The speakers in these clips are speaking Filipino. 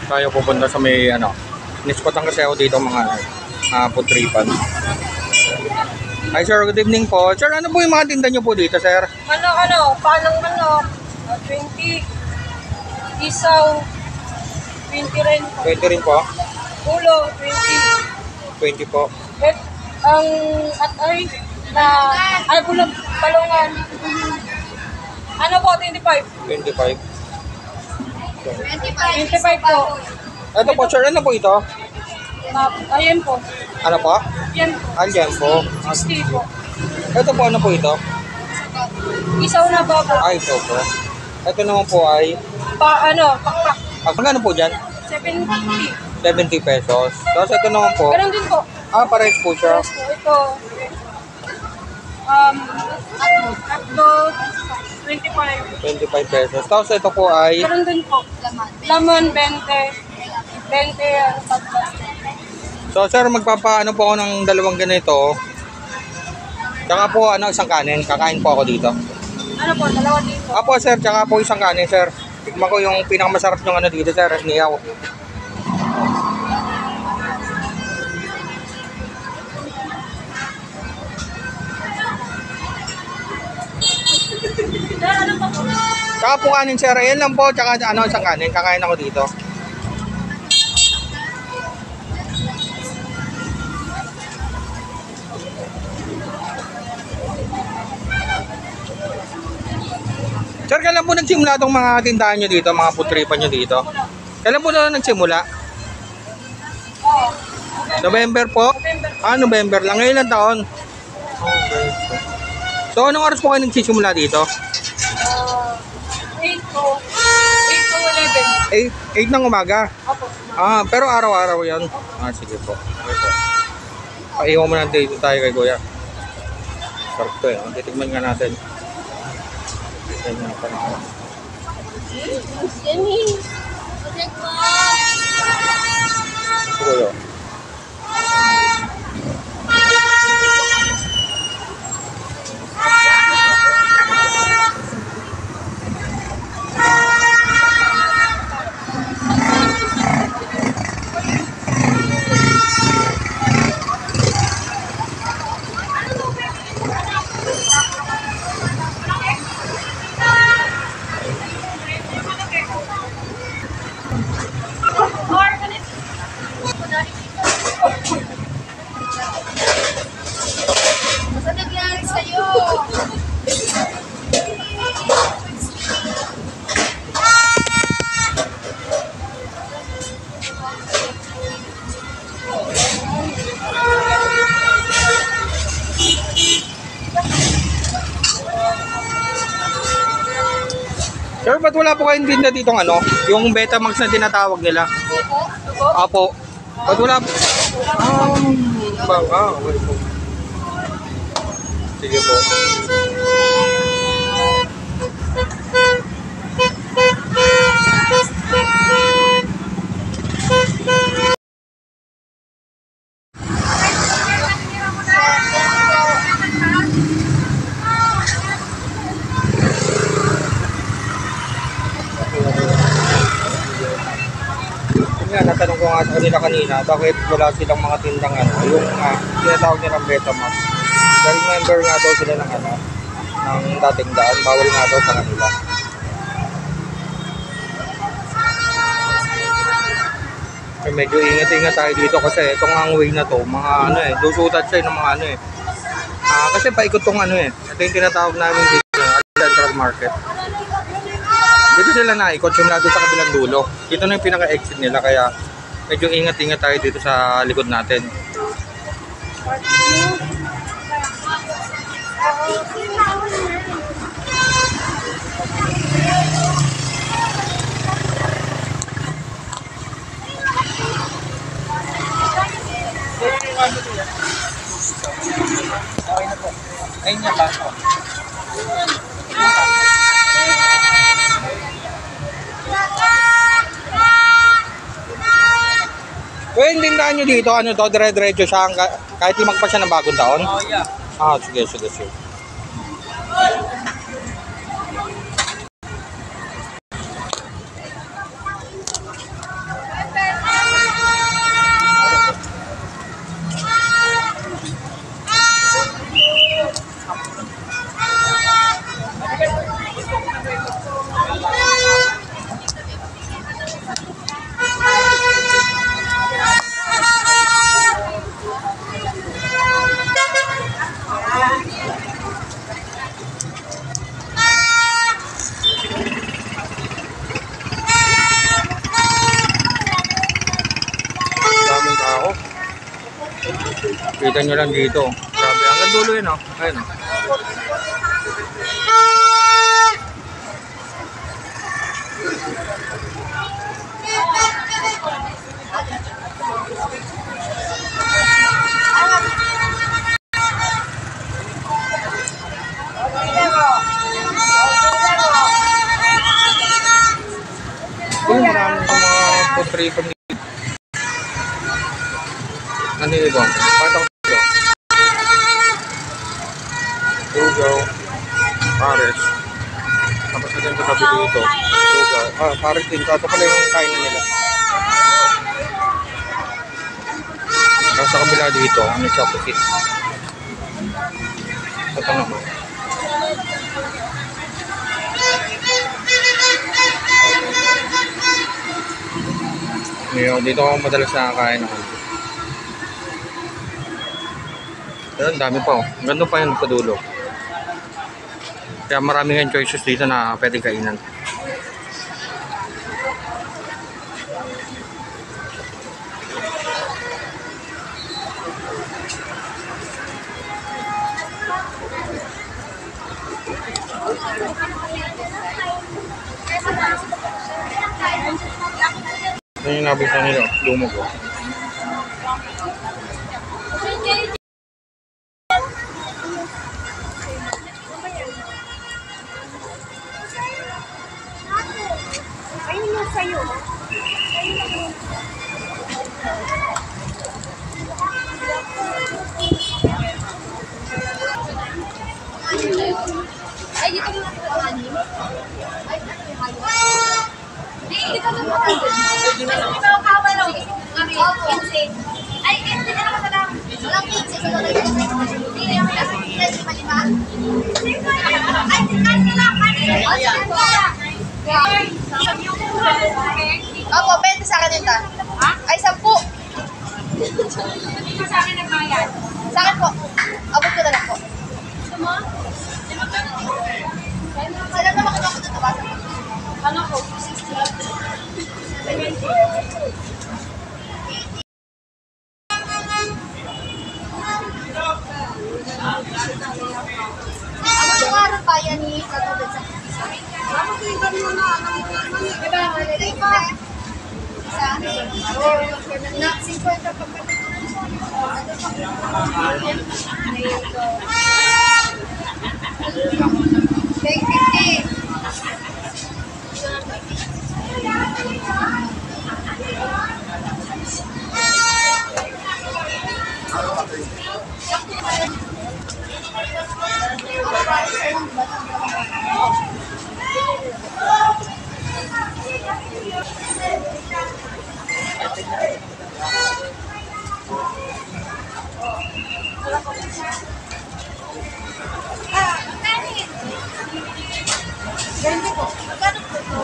tayo pupunta sa may ano. Nispotan kasi ako dito mga putripan. Hi sir, good evening po. Sir, ano po yung mga tinda nyo po dito, sir? Palang manok, 20, isaw, 20 rin. 20 rin po. Ulo, 20. 20 po. Ang atay na, ano po lang, palungan. Ano po, 25? 25. 25 po. Ito po, sir, ano po ito? Ayan po. Ano po? Yan po. Alyan po. 60 po. Ito po, ano po ito? Isaw na babo. Ay, ito po. Ito naman po ay, Pakpak. magkano po dyan? 70. 70 pesos. Tapos ito naman po, Ganun din po. parehas po siya. Ito. Tatlo. 25. 25 pesos. Tapos ito po ay, Ganun din po. Laman, 20. 20. so sir, magpapaano po ako ng dalawang ganito. Tsaka po, isang kanin. Kakain po ako dito. Ano po, dalawa dito. Apo sir, tsaka po isang kanin sir. Tikman ko yung pinakamasarap yung ano dito sir, niyaw. Ano pa po? Tsaka po kanin sir, ayan lang po, tsaka isang kanin. Kakain ako dito. Sir, kailan po nagsimula itong mga tindahan nyo dito, mga putripan nyo dito? Kailan po na nagsimula? November po? November lang. Ngayon lang taon. Okay. So, anong oras po kayo nagsisimula dito? 8 to 11. 8 ng umaga? Opo. Pero araw-araw yan? Sige po. Okay po. Paiwan mo na dito tayo kay Kuya. Sarap to eh. Titigman nga natin. Ganyan pa na. Kuya. Masa nangyari sa'yo? Sir, ba't wala po kayong tinda dito yung Betamax na tinatawag nila? Apo. Ba't wala po? Okay po. Sige po. Natanong ko nga sa kanila kanina, bakit wala silang mga tindang yung tinatawag nilang Betamax. Dahil member nga daw sila ng dating daan, bawal nga daw sa kanila. Medyo ingat-ingat tayo dito kasi itong ang way na to, mga lusutat siya ng mga kasi paikot tong ito yung tinatawag namin dito, Central Market. Dito sila naikot, simula doon sa kabilang dulo. Dito na yung pinaka-exit nila, kaya medyo ingat-ingat tayo dito sa likod natin. Ayun niya ba? Well, yung tindahan nyo dito, dire-diretso siya kahit lumagpas siya ng bagong taon? Oh, yeah. Sige. Kita nyo lang dito. Grabe, hanggang dulo yun, oh. Ayun, oh. Uy, maraming sa mga food tripper dito. Ano yung iba? Patang dito. Lugaw. Pares. Tapos na din sa tabi dito. Lugaw. Ah, pares din. Ito pala yung kainan nila. Tapos sa kabila dito, ano yung opposite. Ito naman. Dito ako madalas nakakain ako. Pero ang dami pa, oh. Ganda pa yun sa dulo. Kaya marami kayong choices dito na pwedeng kainan. Ito yung nabisa nila, lumog, oh. Ayun yung sa'yo. Ay, dito mo nakakanin. Ay, dito mo nakakanin. Ikaw kawalo. Ay, hindi ka naman talaga. Walang pizza. Hindi na yung ay, kasi lang. Opo, 20 sa akin ito. Ha? Ay, 10. Hindi ko sa akin nagbayad. Sa akin po. Abot ko na lang po. Gusto mo? Sila naman ko ito tabasan mo. Ano po? 60. 70. Ano yung araw pa yan ni katulad sa isa? Ako ko yung gano'n na. Diba? Malagay pa. Isa? Na, 50 pa pa. Take 50. Ganito po. Magkano po ito?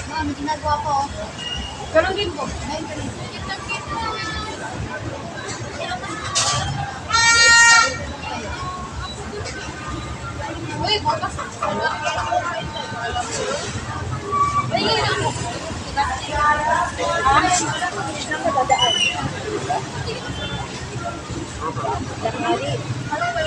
Ma'am, ginagawa po. Ganun din po. Uy, bukas. Ay, yun po. Ano ba